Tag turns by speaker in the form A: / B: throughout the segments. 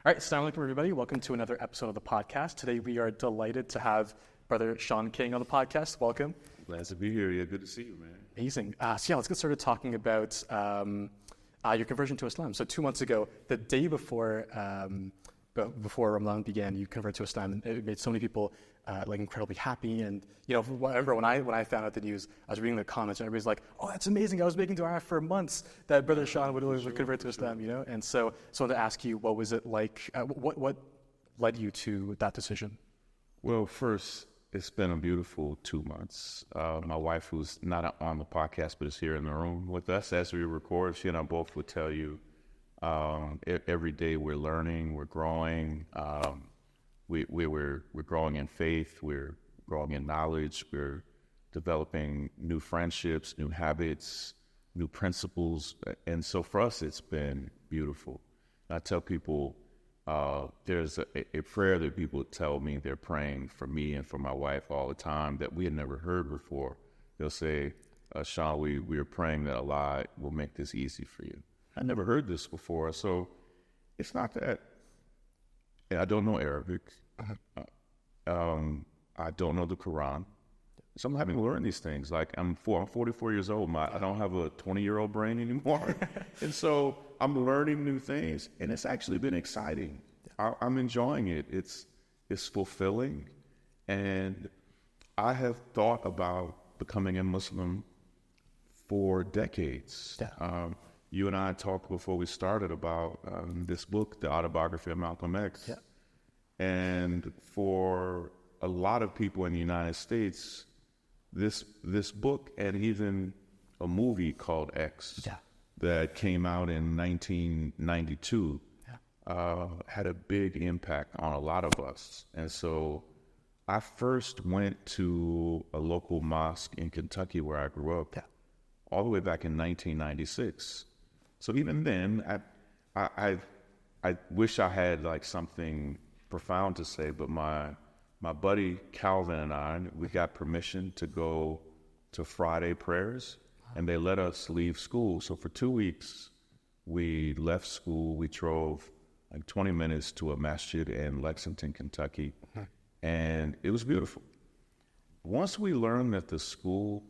A: All right, assalamu alaikum everybody. Welcome to another episode of the podcast. Today we are delighted to have Brother Shaun King on the podcast. Welcome.
B: Glad to be here. Yeah, good to see you, man.
A: Amazing. Let's get started talking about your conversion to Islam. So 2 months ago, the day before Ramadan began, you converted to Islam, and it made so many people incredibly happy. And I remember when I found out the news, I was reading the comments, and everybody's like, "Oh, that's amazing! I was making dua for months that Brother Shaun would convert to Islam." And so I wanted to ask you, what was it like? What led you to that decision?
B: Well, first, it's been a beautiful 2 months. My wife, who's not on the podcast but is here in the room with us as we record, she and I both would tell you every day we're learning, we're growing. We're growing in faith, we're growing in knowledge, we're developing new friendships, new habits, new principles. And so for us, it's been beautiful. And I tell people, there's a prayer that people tell me they're praying for me and for my wife all the time that we had never heard before. They'll say, Shaun, we are praying that Allah will make this easy for you. I never heard this before. So it's not that I don't know Arabic. I don't know the Quran. So I'm having to learn these things. Like I'm 44 years old. I don't have a 20-year-old brain anymore. And so I'm learning new things, and it's actually been exciting. I'm enjoying it. It's fulfilling. And I have thought about becoming a Muslim for decades.
A: Yeah.
B: You and I talked before we started about this book, The Autobiography of Malcolm X.
A: Yeah.
B: And for a lot of people in the United States, this book and even a movie called X that came out in 1992 had a big impact on a lot of us. And so I first went to a local mosque in Kentucky where I grew up all the way back in 1996. So even then, I wish I had like something profound to say, but my buddy Calvin and I, we got permission to go to Friday prayers, and they let us leave school. So for 2 weeks, we left school. We drove like 20 minutes to a masjid in Lexington, Kentucky, and it was beautiful. Once we learned that the school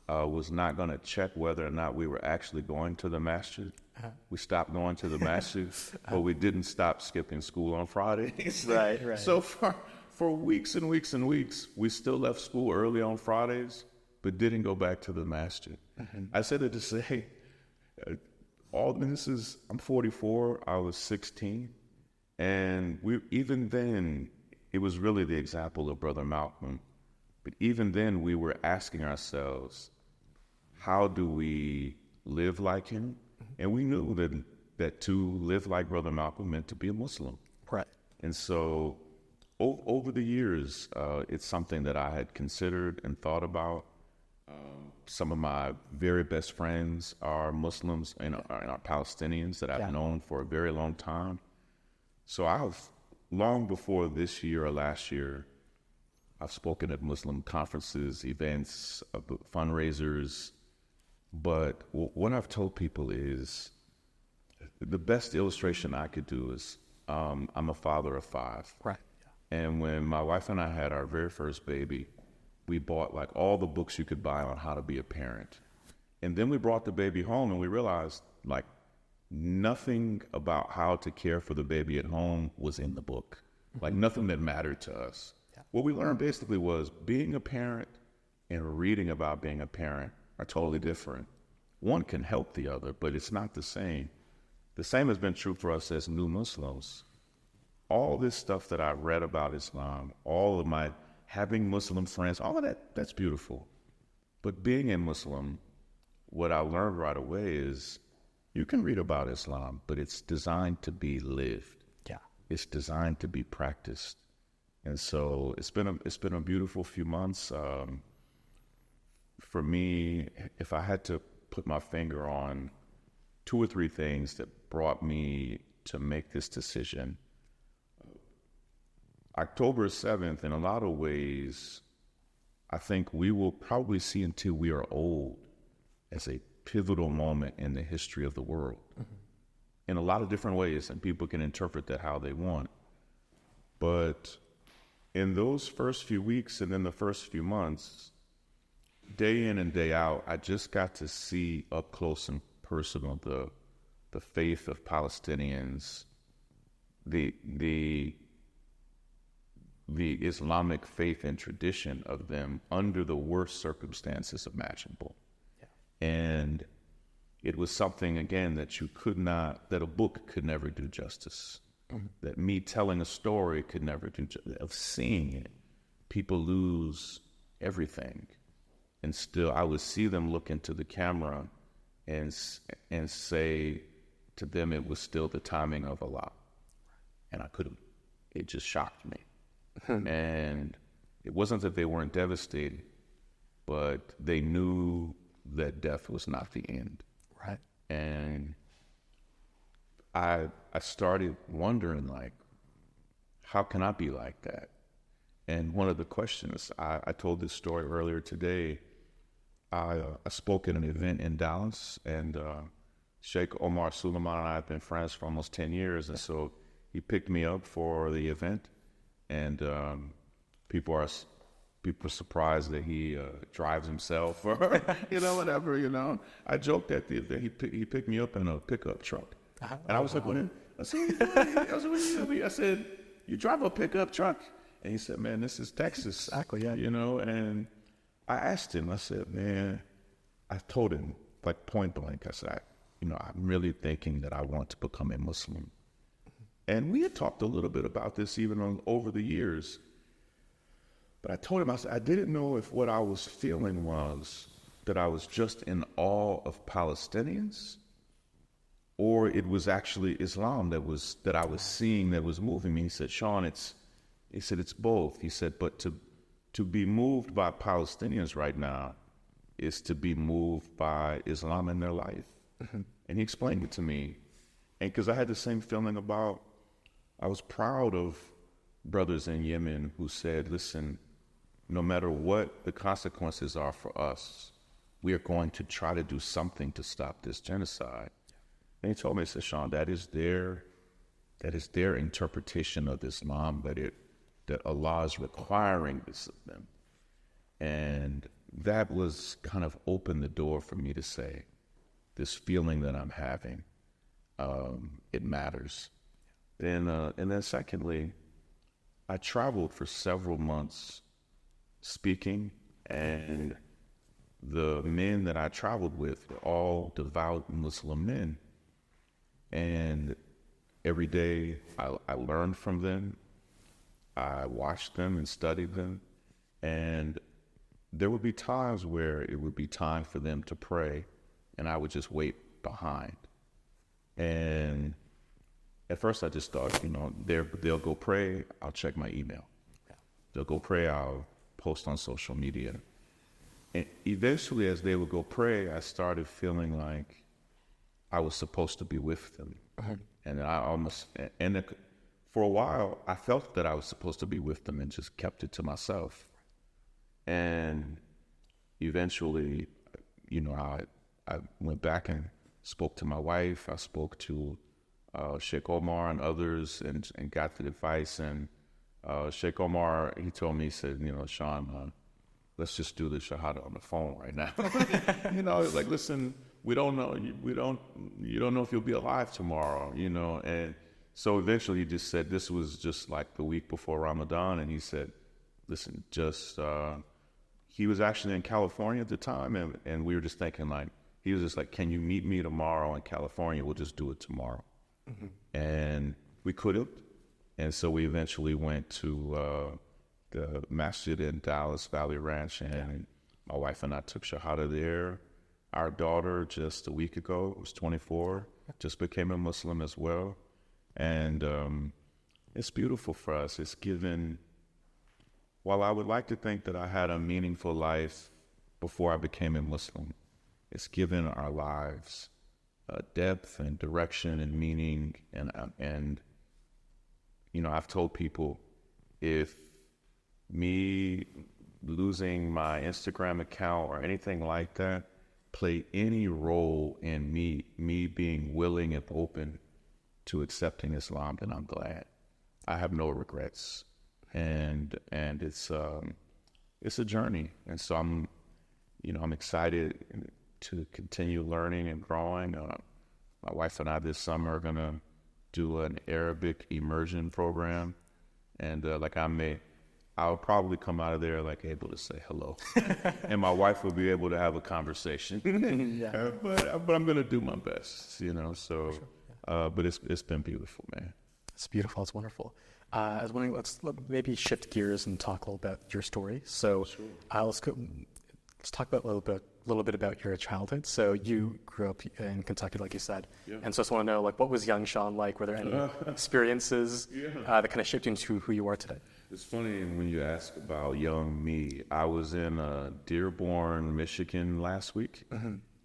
B: was not going to check whether or not we were actually going to the masjid, we stopped going to the masjid, but we didn't stop skipping school on Fridays.
A: Right.
B: So for weeks and weeks and weeks, we still left school early on Fridays, but didn't go back to the masjid. I said it to say, I'm 44, I was 16, and even then, it was really the example of Brother Malcolm. But even then, we were asking ourselves, how do we live like him? And we knew that to live like Brother Malcolm meant to be a Muslim.
A: Right.
B: And so over the years, it's something that I had considered and thought about. Some of my very best friends are Muslims and are Palestinians that I've known for a very long time. So long before this year or last year, I've spoken at Muslim conferences, events, fundraisers. But what I've told people is the best illustration I could do is I'm a father of 5.
A: Right.
B: And when my wife and I had our very first baby, we bought like all the books you could buy on how to be a parent. And then we brought the baby home and we realized like nothing about how to care for the baby at home was in the book. Like nothing that mattered to us. Yeah. What we learned basically was being a parent and reading about being a parent are totally different. One can help the other, but it's not the same. The same has been true for us as new Muslims. All this stuff that I read about Islam, all of my having Muslim friends, all of that's beautiful. But being a Muslim, what I learned right away is you can read about Islam, but it's designed to be lived.
A: Yeah.
B: It's designed to be practiced. And so it's been a beautiful few months. For me, if I had to put my finger on 2 or 3 things that brought me to make this decision, October 7th, in a lot of ways, I think we will probably see until we are old as a pivotal moment in the history of the world. in a lot of different ways, and people can interpret that how they want. But in those first few weeks and then the first few months, day in and day out, I just got to see up close and personal the faith of Palestinians, the Islamic faith and tradition of them under the worst circumstances imaginable. Yeah. And it was something, again, that that a book could never do justice. Mm-hmm. That me telling a story could never do justice. Of seeing it, people lose everything. And still, I would see them look into the camera and say to them it was still the timing of Allah. And it just shocked me. And it wasn't that they weren't devastated, but they knew that death was not the end.
A: Right.
B: And I started wondering, like, how can I be like that? And one of the questions, I told this story earlier today. I spoke at an event in Dallas, and Sheikh Omar Suleiman and I have been friends for almost 10 years. And so he picked me up for the event, and people are surprised that he drives himself or, whatever. I joked at the event, he picked me up in a pickup truck. And I was like, what? I said, you drive a pickup truck? And he said, man, this is Texas.
A: Exactly, yeah.
B: And I asked him, I said, man, I told him, like, point blank, I said, I'm really thinking that I want to become a Muslim. And we had talked a little bit about this even over the years. But I told him, I said, I didn't know if what I was feeling was that I was just in awe of Palestinians, or it was actually Islam that I was seeing that was moving me. He said, Shaun, it's both. He said, but to be moved by Palestinians right now is to be moved by Islam in their life. Mm-hmm. And he explained it to me. And because I had the same feeling I was proud of brothers in Yemen who said, listen, no matter what the consequences are for us, we are going to try to do something to stop this genocide. And he told me, he said, Shaun, that is their interpretation of Islam, that Allah is requiring this of them. And that was kind of opened the door for me to say, this feeling that I'm having, it matters. And then secondly, I traveled for several months speaking, and the men that I traveled with were all devout Muslim men. And every day I learned from them. I watched them and studied them. And there would be times where it would be time for them to pray, and I would just wait behind. And at first I just thought, they'll go pray, I'll check my email. They'll go pray, I'll post on social media. And eventually, as they would go pray, I started feeling like I was supposed to be with them. Uh-huh. And for a while, I felt that I was supposed to be with them and just kept it to myself. And eventually, I went back and spoke to my wife. I spoke to Sheikh Omar and others and got the advice. And Sheikh Omar, he told me, he said, Shaun, let's just do the Shahada on the phone right now. Like, listen, you don't know if you'll be alive tomorrow, And so eventually he just said, this was just like the week before Ramadan. And he said, listen, he was actually in California at the time. And we were just thinking, like, he was just like, can you meet me tomorrow in California? We'll just do it tomorrow. Mm-hmm. And we couldn't. And so we eventually went to the masjid in Dallas Valley Ranch, and my wife and I took Shahada there. Our daughter, just a week ago, was 24, just became a Muslim as well. And it's beautiful for us. It's given, while I would like to think that I had a meaningful life before I became a Muslim, it's given our lives depth and direction and meaning. And I've told people, if me losing my Instagram account or anything like that play any role in me being willing and open to accepting Islam, then I'm glad. I have no regrets, and it's a journey, and so I'm excited to continue learning and growing. My wife and I this summer are gonna do an Arabic immersion program, and I'll probably come out of there able to say hello, and my wife will be able to have a conversation.
A: Yeah.
B: But I'm gonna do my best, So,
A: Sure. Yeah.
B: but it's been beautiful, man.
A: It's beautiful. It's wonderful. I was wondering, let's maybe shift gears and talk a little about your story. So,
B: Sure.
A: Let's talk about a little bit about your childhood. So you grew up in Kentucky, like you said,
B: Yeah.
A: and so I just want to know, what was young Shaun like? Were there any experiences that kind of shaped you into who you are today?
B: It's funny when you ask about young me. I was in Dearborn, Michigan last week,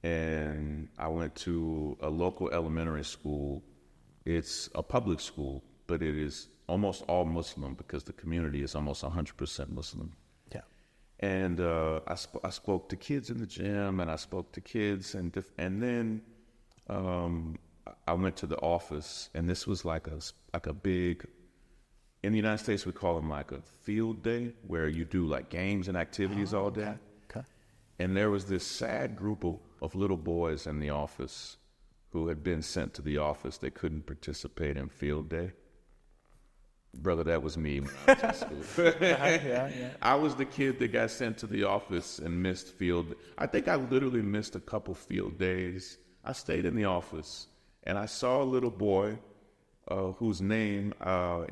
B: and I went to a local elementary school. It's a public school, but it is almost all Muslim because the community is almost 100% Muslim.
A: Yeah.
B: And I spoke to kids in the gym, and I spoke to kids, and then I went to the office, and this was like a big. In the United States, we call them like a field day, where you do games and activities all day.
A: Okay.
B: And there was this sad group of little boys in the office who had been sent to the office. They couldn't participate in field day. Brother, that was me when I was in school.
A: Yeah.
B: I was the kid that got sent to the office and missed field. I think I literally missed a couple field days. I stayed in the office, and I saw a little boy whose name,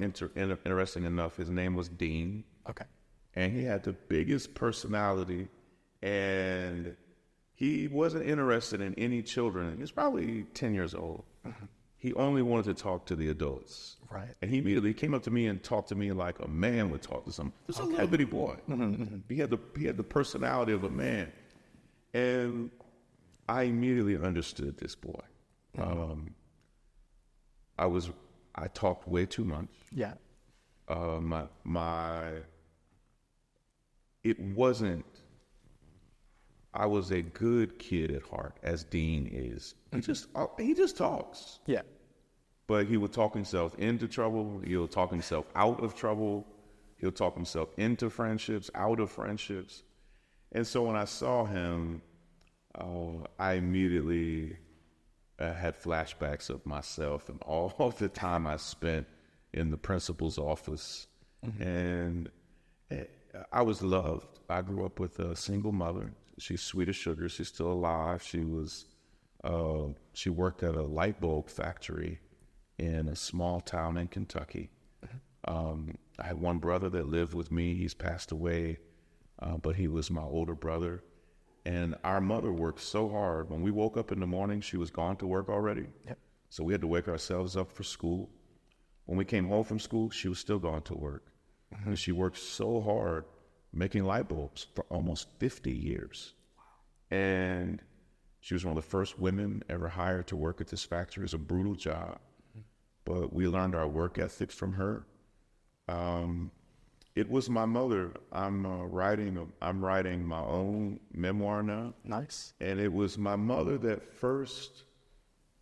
B: interesting enough, his name was Dean.
A: Okay.
B: And he had the biggest personality, and he wasn't interested in any children. He was probably 10 years old. He only wanted to talk to the adults.
A: Right.
B: And he immediately came up to me and talked to me like a man would talk to someone. Just a little bitty boy. He had the personality of a man. And I immediately understood this boy. I talked way too much.
A: Yeah.
B: I was a good kid at heart, as Dean is. He just talks.
A: Yeah.
B: But he would talk himself into trouble. He'll talk himself out of trouble. He'll talk himself into friendships, out of friendships. And so when I saw him, I immediately had flashbacks of myself and all the time I spent in the principal's office. And I was loved. I grew up with a single mother. She's sweet as sugar. She's still alive. She worked at a light bulb factory in a small town in Kentucky. I had one brother that lived with me. He's passed away, but he was my older brother. And our mother worked so hard. When we woke up in the morning, she was gone to work already.
A: Yep.
B: So we had to wake ourselves up for school. When we came home from school, she was still gone to work. And she worked so hard making light bulbs for almost 50 years. Wow. And she was one of the first women ever hired to work at this factory. It was a brutal job. But we learned our work ethic from her. It was my mother. I'm writing my own memoir now.
A: Nice.
B: And it was my mother that first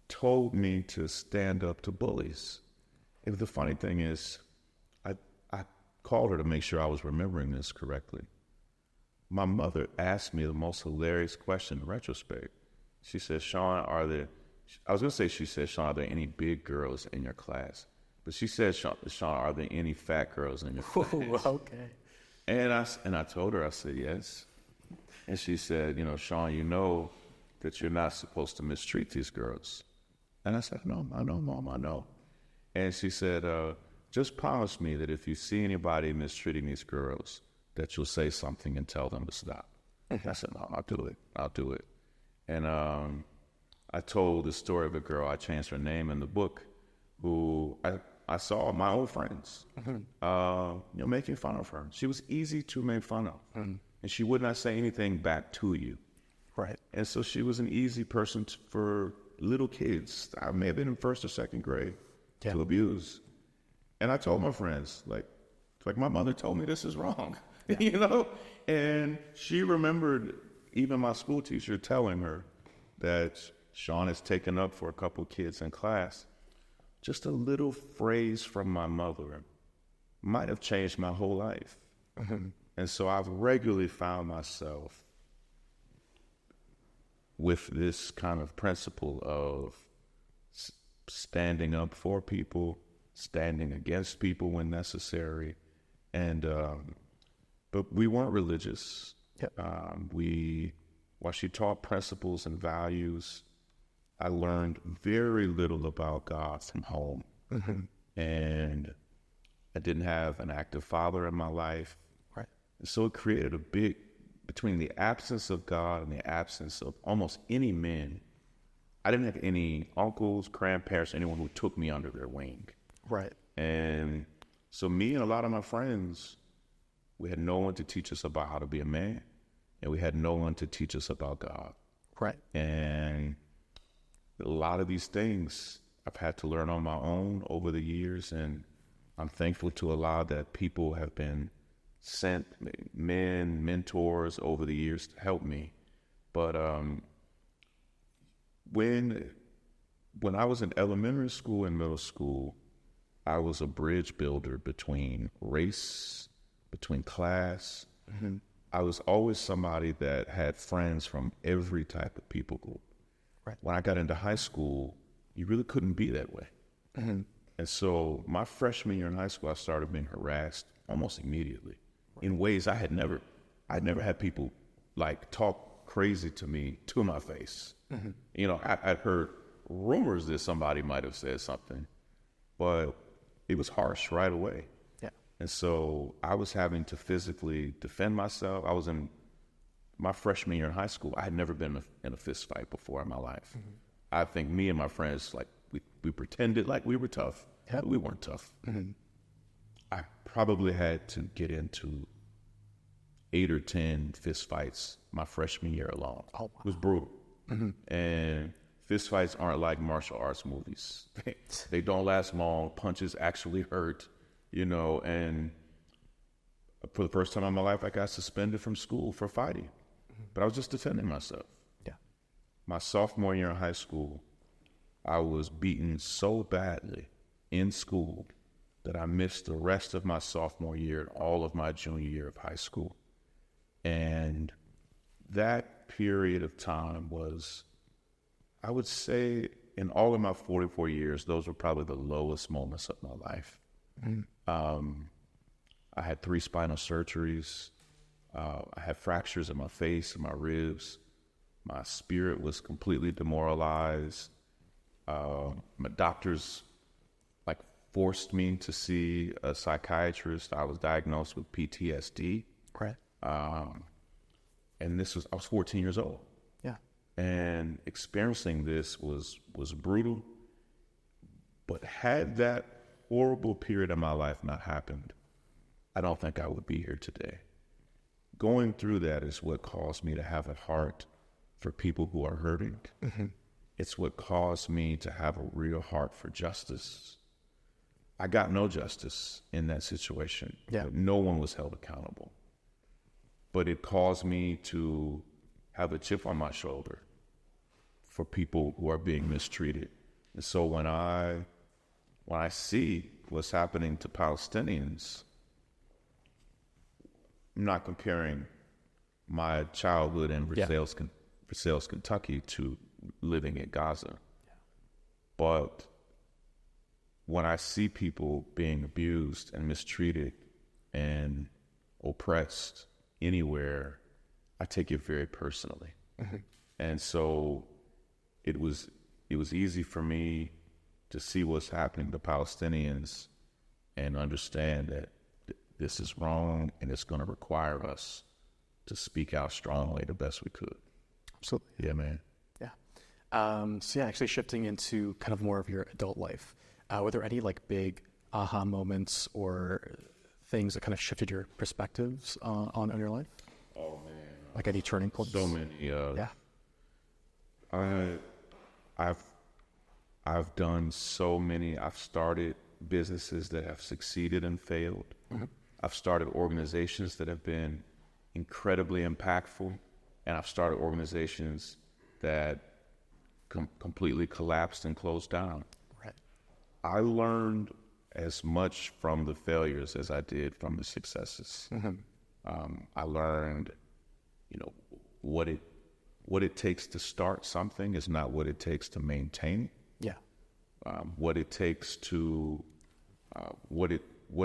B: told me to stand up to bullies. And the funny thing is, I called her to make sure I was remembering this correctly. My mother asked me the most hilarious question in retrospect. She said, Shaun, she said, Shaun, are there any big girls in your class? But she said, Shaun, are there any fat girls in your class?
A: Okay.
B: And I told her, I said, yes. And she said, Shaun, you know that you're not supposed to mistreat these girls. And I said, no, I know, Mom, I know. And she said, just promise me that if you see anybody mistreating these girls, that you'll say something and tell them to stop. I said, no, I'll do it. And I told the story of a girl, I changed her name in the book, who I saw my old friends, making fun of her. She was easy to make fun of, and she would not say anything back to you.
A: Right.
B: And so she was an easy person for little kids. I may have been in first or second grade to abuse. And I told my friends, like my mother told me this is wrong, And she remembered even my school teacher telling her that Shaun is taken up for a couple kids in class. just a little phrase from my mother might have changed my whole life. And so I've regularly found myself with this kind of principle of standing up for people, standing against people when necessary. And, but we weren't religious.
A: Yep.
B: While she taught principles and values, I learned very little about God from home. And I didn't have an active father in my life.
A: Right.
B: And so it created a big, between the absence of God and the absence of almost any men, I didn't have any uncles, grandparents, anyone who took me under their wing.
A: Right.
B: And so me and a lot of my friends, we had no one to teach us about how to be a man, and we had no one to teach us about God.
A: Right.
B: And a lot of these things I've had to learn on my own over the years, and I'm thankful to a lot that people have been sent, men, mentors over the years to help me. But when I was in elementary school and middle school, I was a bridge builder between race, between class. I was always somebody that had friends from every type of people group.
A: Right.
B: When I got into high school, you really couldn't be that way. And so my freshman year in high school, I started being harassed almost immediately in ways I'd never had people like talk crazy to me to my face. You know, I'd heard rumors that somebody might have said something, but it was harsh right away.
A: Yeah.
B: And so I was having to physically defend myself. I was in my freshman year in high school. I had never been in a fist fight before in my life. I think me and my friends, like, we pretended like we were tough, but we weren't tough. I probably had to get into 8 or 10 fist fights my freshman year alone.
A: Oh, wow.
B: It was brutal. And fist fights aren't like martial arts movies. They don't last long. Punches actually hurt, you know. And for the first time in my life, I got suspended from school for fighting. But I was just defending myself.
A: Yeah.
B: My sophomore year in high school, I was beaten so badly in school that I missed the rest of my sophomore year and all of my junior year of high school. And that period of time was, I would say, in all of my 44 years, those were probably the lowest moments of my life. I had 3 spinal surgeries. I had fractures in my face and my ribs. My spirit was completely demoralized. My doctors forced me to see a psychiatrist. I was diagnosed with PTSD.
A: Right.
B: And I was 14 years old.
A: Yeah.
B: And experiencing this was brutal. But had that horrible period of my life not happened, I don't think I would be here today. Going through that is what caused me to have a heart for people who are hurting. It's what caused me to have a real heart for justice. I got no justice in that situation.
A: Yeah.
B: No one was held accountable. But it caused me to have a chip on my shoulder for people who are being mistreated. And so when I see what's happening to Palestinians, I'm not comparing my childhood in Versailles, Kentucky to living in Gaza. Yeah. But when I see people being abused and mistreated and oppressed anywhere, I take it very personally. And so it was easy for me to see what's happening to Palestinians and understand that this is wrong and it's going to require us to speak out strongly the best we could.
A: Absolutely.
B: Yeah, man.
A: Yeah. So actually shifting into kind of more of your adult life, were there any big aha moments or things that kind of shifted your perspectives on your life?
B: Oh man.
A: Like any turning points?
B: So many.
A: Yeah.
B: I've done so many. I've started businesses that have succeeded and failed. I've started organizations that have been incredibly impactful, and I've started organizations that completely collapsed and closed down.
A: Right.
B: I learned as much from the failures as I did from the successes. I learned, you know, what it takes to start something is not what it takes to maintain.
A: Yeah.
B: What it takes to what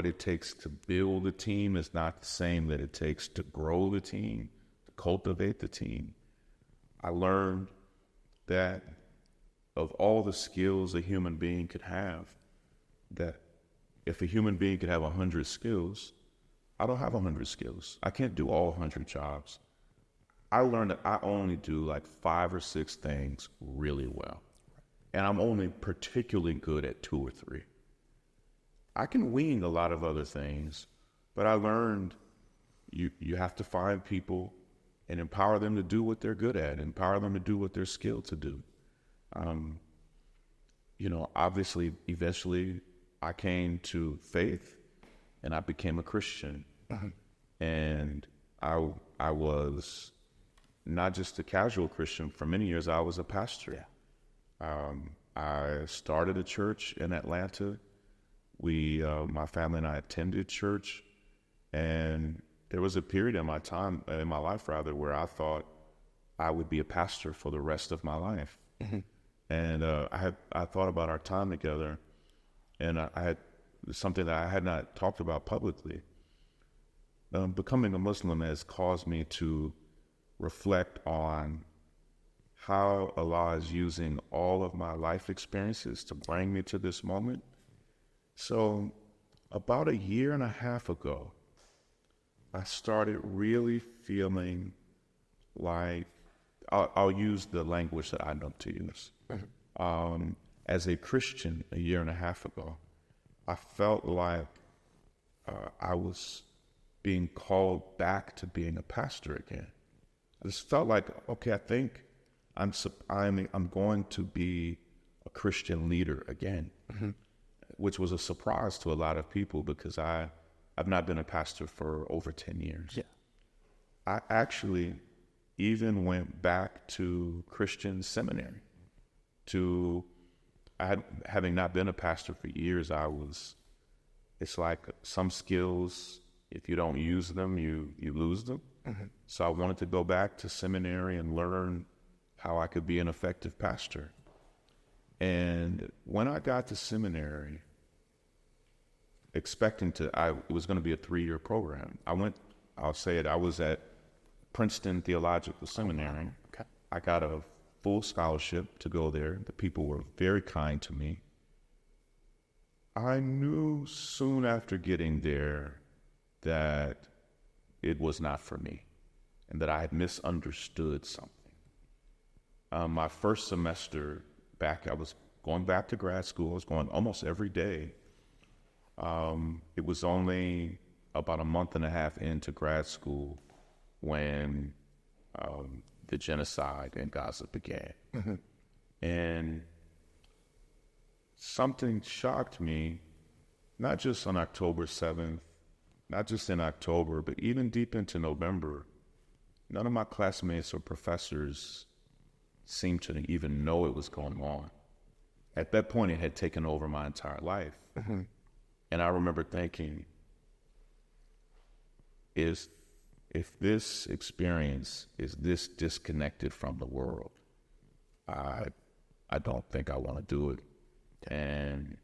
B: it takes to build a team is not the same that it takes to grow the team, to cultivate the team. I learned that of all the skills a human being could have, that if a human being could have 100 skills, I don't have 100 skills. I can't do all 100 jobs. I learned that I only do like 5 or 6 things really well. And I'm only particularly good at 2 or 3. I can wing a lot of other things, but I learned you have to find people and empower them to do what they're good at, empower them to do what they're skilled to do. You know, obviously, eventually I came to faith and I became a Christian. And I was not just a casual Christian. For many years, I was a pastor. Yeah. I started a church in Atlanta. My family and I attended church, and there was a period in my life, where I thought I would be a pastor for the rest of my life. And I thought about our time together, and I had something that I had not talked about publicly. Becoming a Muslim has caused me to reflect on how Allah is using all of my life experiences to bring me to this moment. So about a year and a half ago, I started really feeling like, I'll use the language that I know to use. As a Christian a year and a half ago, I felt like I was being called back to being a pastor again. I just felt like, okay, I think I'm going to be a Christian leader again. Which was a surprise to a lot of people because I've not been a pastor for over 10 years. Yeah. I actually even went back to Christian seminary. Having not been a pastor for years, it's like some skills, if you don't use them, you lose them. So I wanted to go back to seminary and learn how I could be an effective pastor. And when I got to seminary, expecting it was going to be a 3-year program. I was at Princeton Theological Seminary. Okay. I got a full scholarship to go there. The people were very kind to me. I knew soon after getting there that it was not for me and that I had misunderstood something. My first semester back, I was going back to grad school. I was going almost every day. It was only about a month and a half into grad school when the genocide in Gaza began. And something shocked me, not just on October 7th, not just in October, but even deep into November. None of my classmates or professors seemed to even know it was going on. At that point, it had taken over my entire life. And I remember thinking, if this experience is this disconnected from the world, I don't think I want to do it. And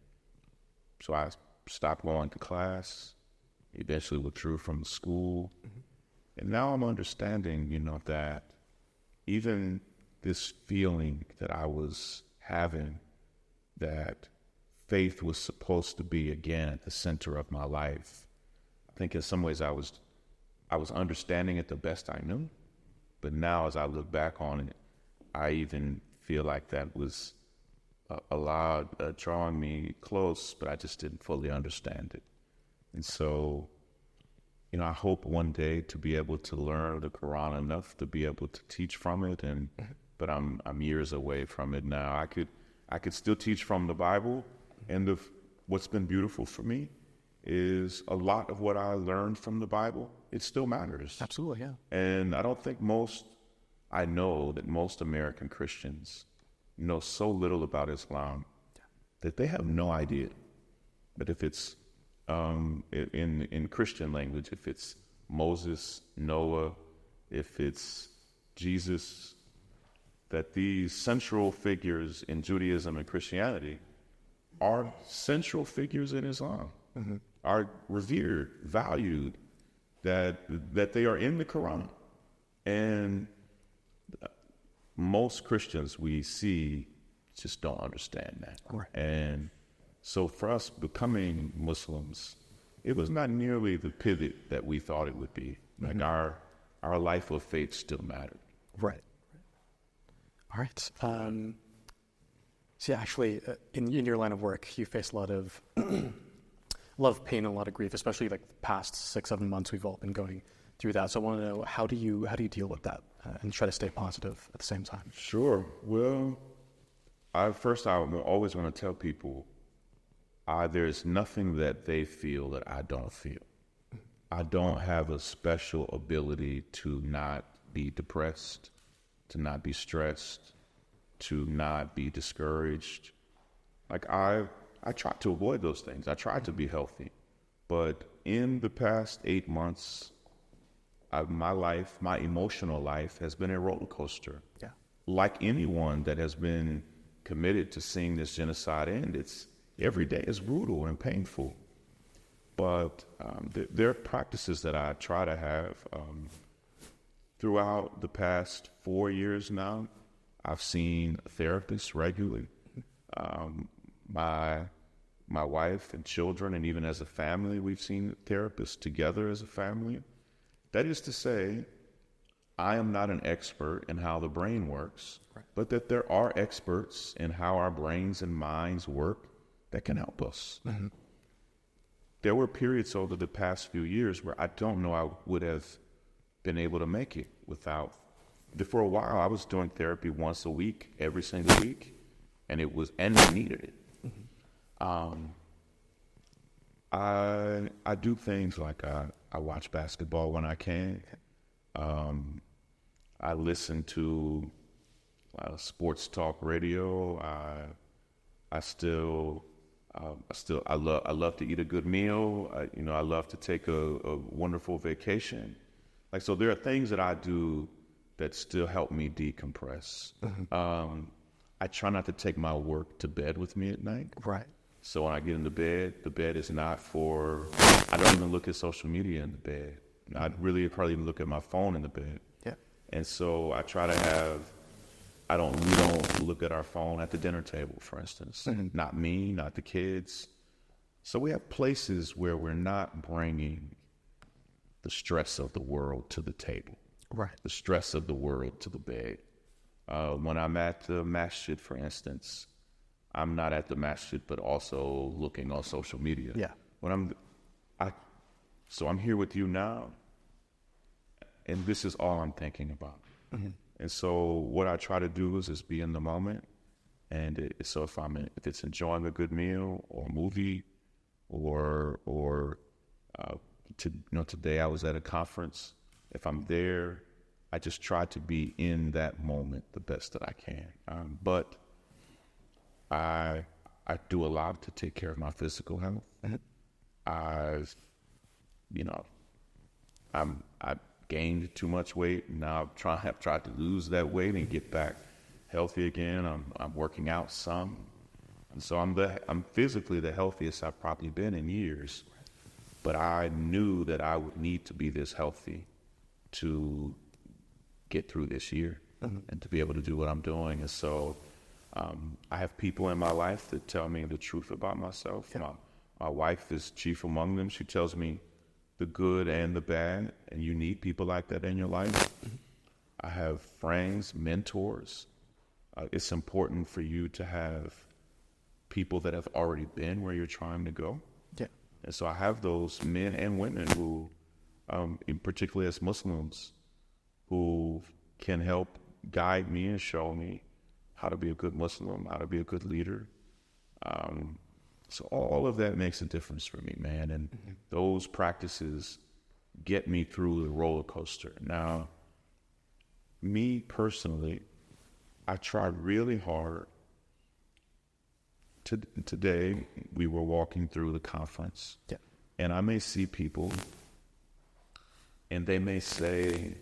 B: so I stopped going to class, eventually withdrew from the school. And now I'm understanding, that even this feeling that I was having, that faith was supposed to be again at the center of my life. I think in some ways I was understanding it the best I knew, but now as I look back on it, I even feel like that was drawing me close, but I just didn't fully understand it. And so, I hope one day to be able to learn the Quran enough to be able to teach from it, but I'm years away from it now. I could still teach from the Bible. And what's been beautiful for me is a lot of what I learned from the Bible, it still matters.
A: Absolutely, yeah.
B: And I don't think I know that most American Christians know so little about Islam that they have no idea. But if it's in Christian language, if it's Moses, Noah, if it's Jesus, that these central figures in Judaism and Christianity are central figures in Islam, are revered, valued, that they are in the Quran. And most Christians we see just don't understand that.
A: Right.
B: And so for us becoming Muslims, it was not nearly the pivot that we thought it would be. Like our life of faith still mattered.
A: Right. All right. So yeah, actually, in your line of work, you face a lot of pain and a lot of grief, especially like the past 6-7 months we've all been going through that. So I want to know, how do you deal with that and try to stay positive at the same time?
B: Sure. Well, I always want to tell people, there's nothing that they feel that I don't feel. I don't have a special ability to not be depressed, to not be stressed, to not be discouraged. Like I try to avoid those things. I try to be healthy. But in the past 8 months, my emotional life has been a roller coaster.
A: Yeah.
B: Like anyone that has been committed to seeing this genocide end, every day is brutal and painful. But there are practices that I try to have. Throughout the past 4 years now, I've seen therapists regularly. My wife and children, and even as a family, we've seen therapists together as a family. That is to say, I am not an expert in how the brain works, right, but that there are experts in how our brains and minds work that can help us. Mm-hmm. There were periods over the past few years where I don't know I would have been able to make it without. For a while, I was doing therapy once a week, every single week, and I needed it. Mm-hmm. I do things like I watch basketball when I can. I listen to sports talk radio. I love to eat a good meal. I love to take a wonderful vacation. Like, so there are things that I do that still help me decompress. Mm-hmm. I try not to take my work to bed with me at night.
A: Right.
B: So when I get into bed, the bed is not I don't even look at social media in the bed. I'd really probably even look at my phone in the bed.
A: Yeah.
B: And so I try to we don't look at our phone at the dinner table, for instance. Mm-hmm. Not me, not the kids. So we have places where we're not bringing the stress of the world to the table.
A: Right.
B: The stress of the world to the bed. When I'm at the masjid, for instance, I'm not at the masjid, but also looking on social media.
A: Yeah.
B: So I'm here with you now, and this is all I'm thinking about. Mm-hmm. And so what I try to do is just be in the moment. And so if it's enjoying a good meal or a movie, today I was at a conference. If I'm there, I just try to be in that moment the best that I can. But I do a lot to take care of my physical health. Mm-hmm. I gained too much weight. Now I've tried to lose that weight and get back healthy again. I'm working out some, and so I'm physically the healthiest I've probably been in years. But I knew that I would need to be this healthy to get through this year, mm-hmm, and to be able to do what I'm doing. And so I have people in my life that tell me the truth about myself. Yeah. My wife is chief among them. She tells me the good and the bad, and you need people like that in your life. Mm-hmm. I have friends, mentors. It's important for you to have people that have already been where you're trying to go. Yeah. And so I have those men and women who, particularly as Muslims, who can help guide me and show me how to be a good Muslim, how to be a good leader. So all of that makes a difference for me, man. And mm-hmm, those practices get me through the roller coaster. Now, me personally, I try really hard today we were walking through the conference, and I may see people, and they may say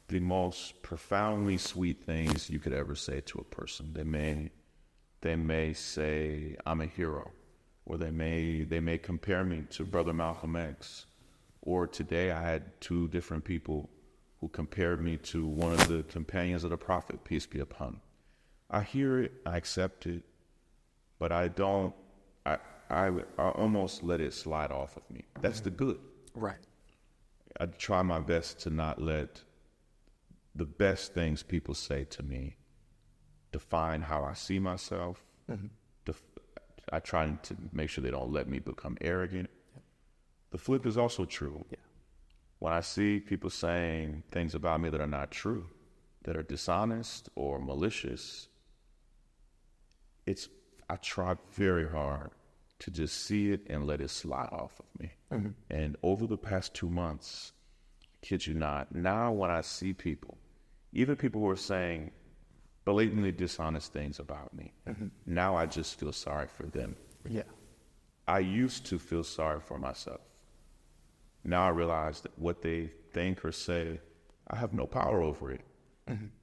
B: the most profoundly sweet things you could ever say to a person. They may say, I'm a hero, or they may compare me to Brother Malcolm X. Or today I had two different people who compared me to one of the companions of the Prophet, peace be upon him. I hear it, I accept it, but I almost let it slide off of me. That's the good.
A: Right.
B: I try my best to not let the best things people say to me define how I see myself. I try to make sure they don't let me become arrogant. The flip is also true. When I see people saying things about me that are not true, that are dishonest or malicious, I try very hard to just see it and let it slide off of me. And over the past 2 months, kid you not, now when I see people, even people who are saying blatantly dishonest things about me, now I just feel sorry for them. I used to feel sorry for myself. Now I realize that what they think or say, I have no power over it.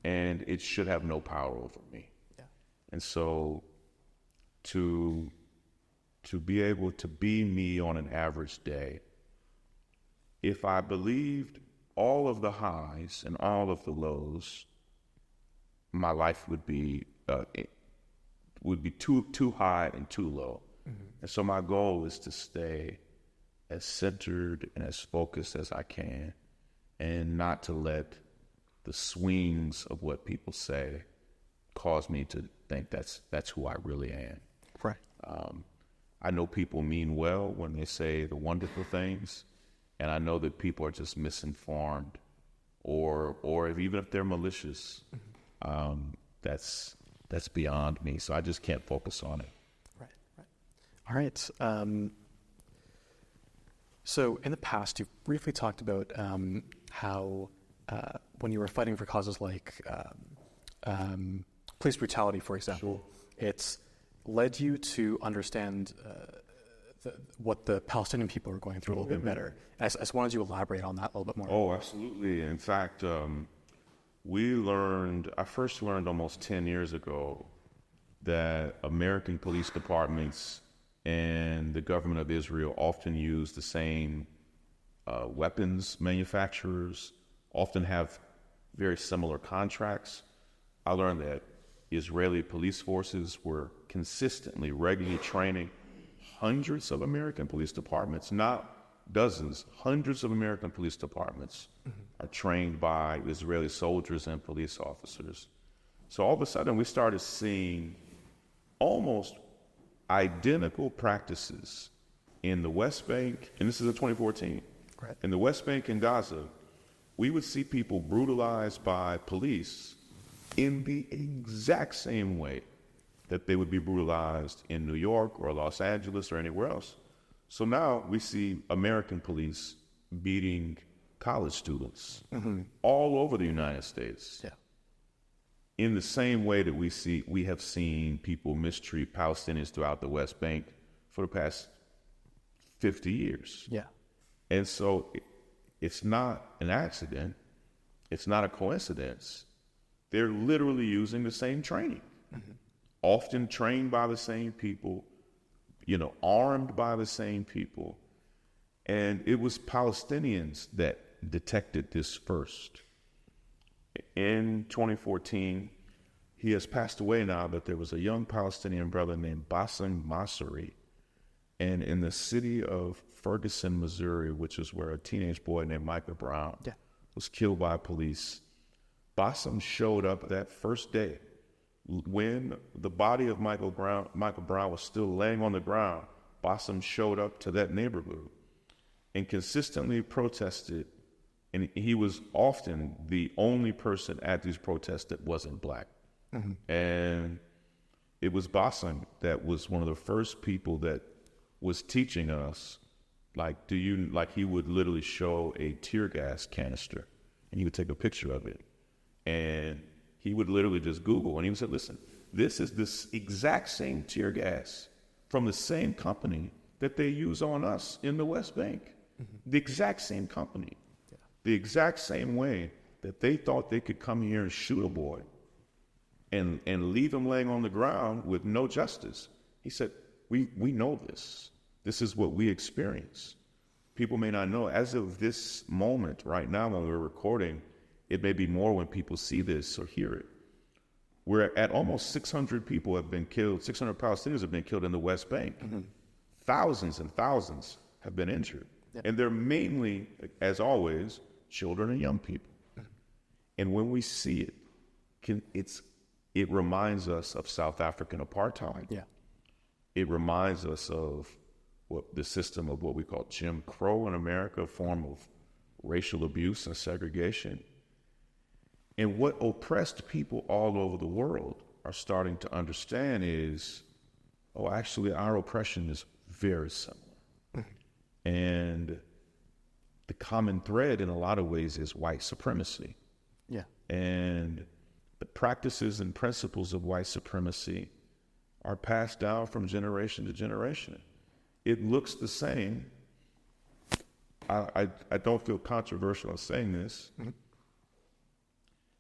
B: And it should have no power over me. And so to be able to be me on an average day, if I believed all of the highs and all of the lows, my life would be too high and too low. And so my goal is to stay as centered and as focused as I can, and not to let the swings of what people say cause me to think that's who I really am.
A: Right.
B: I know people mean well when they say the wonderful things, and I know that people are just misinformed, or even if they're malicious, that's beyond me. So I just can't focus on it.
A: Right. All right. So in the past, you've briefly talked about how when you were fighting for causes like police brutality, for example, it's led you to understand what the Palestinian people are going through a little bit better. I just wanted you to elaborate on that a little bit more.
B: Oh, absolutely. In fact, I first learned almost 10 years ago that American police departments and the government of Israel often use the same weapons manufacturers, often have very similar contracts. I learned that Israeli police forces were consistently, regularly training hundreds of American police departments, not dozens, hundreds of American police departments are trained by Israeli soldiers and police officers. So all of a sudden we started seeing almost identical practices in the West Bank, and this is in 2014.
A: Right.
B: In the West Bank and Gaza, we would see people brutalized by police in the exact same way that they would be brutalized in New York or Los Angeles or anywhere else. So now we see American police beating college students all over the United States. In the same way that we have seen people mistreat Palestinians throughout the West Bank for the past 50 years. And so it's not an accident. It's not a coincidence. They're literally using the same training, often trained by the same people, armed by the same people. And it was Palestinians that detected this first. In 2014, he has passed away now, but there was a young Palestinian brother named Bassem Masri. And in the city of Ferguson, Missouri, which is where a teenage boy named Michael Brown was killed by police, Bassem showed up that first day when the body of Michael Brown was still laying on the ground. Bassem showed up to that neighborhood and consistently protested. And he was often the only person at these protests that wasn't black. And it was Bassem that was one of the first people that was teaching us, he would literally show a tear gas canister and he would take a picture of it. And he would literally just Google and he would say, listen, this is this exact same tear gas from the same company that they use on us in the West Bank. The exact same company. The exact same way that they thought they could come here and shoot a boy and leave him laying on the ground with no justice. He said, we know this. This is what we experience. People may not know. As of this moment right now when we're recording, it may be more when people see this or hear it. We're at almost 600 people have been killed, 600 Palestinians have been killed in the West Bank. Thousands and thousands have been injured. And they're mainly, as always, children and young people. And when we see it, it reminds us of South African apartheid.
A: Yeah.
B: It reminds us of what the system of what we call Jim Crow in America, a form of racial abuse and segregation. And what oppressed people all over the world are starting to understand is, oh, actually, our oppression is very similar. And the common thread in a lot of ways is white supremacy.
A: Yeah.
B: And the practices and principles of white supremacy are passed down from generation to generation. It looks the same. I don't feel controversial in saying this.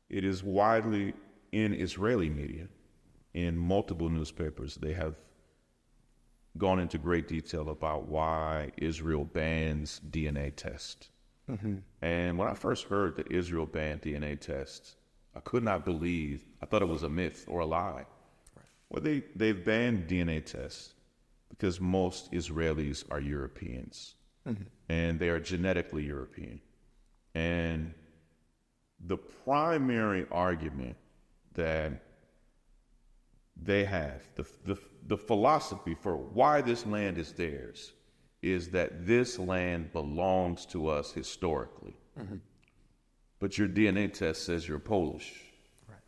B: It is widely in Israeli media, in multiple newspapers. They have gone into great detail about why Israel bans DNA tests. And when I first heard that Israel banned DNA tests, I could not believe. I thought it was a myth or a lie. Well, they've banned DNA tests because most Israelis are Europeans, and they are genetically European. And the primary argument that they have, the philosophy for why this land is theirs, is that this land belongs to us historically. But your DNA test says you're Polish. Right.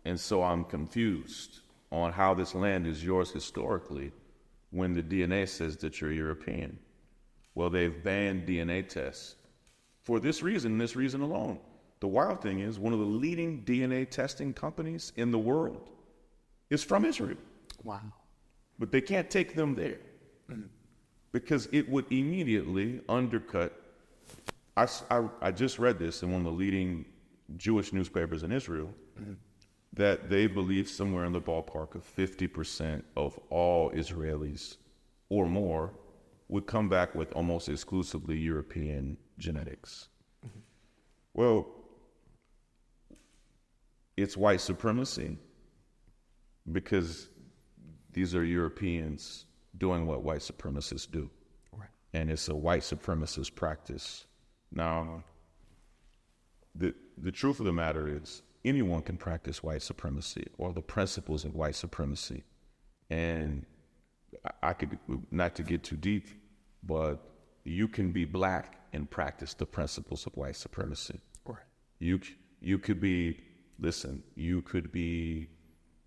B: And so I'm confused on how this land is yours historically when the DNA says that you're European. Well, they've banned DNA tests for this reason alone. The wild thing is one of the leading DNA testing companies in the world is from Israel.
A: Wow.
B: But they can't take them there because it would immediately undercut. I just read this in one of the leading Jewish newspapers in Israel, that they believe somewhere in the ballpark of 50% of all Israelis or more would come back with almost exclusively European genetics. Well, it's white supremacy because these are Europeans doing what white supremacists do. Right. And it's a white supremacist practice. Now, the truth of the matter is anyone can practice white supremacy or the principles of white supremacy. And I could, not to get too deep, but you can be black and practice the principles of white supremacy. Right. You could be, you could be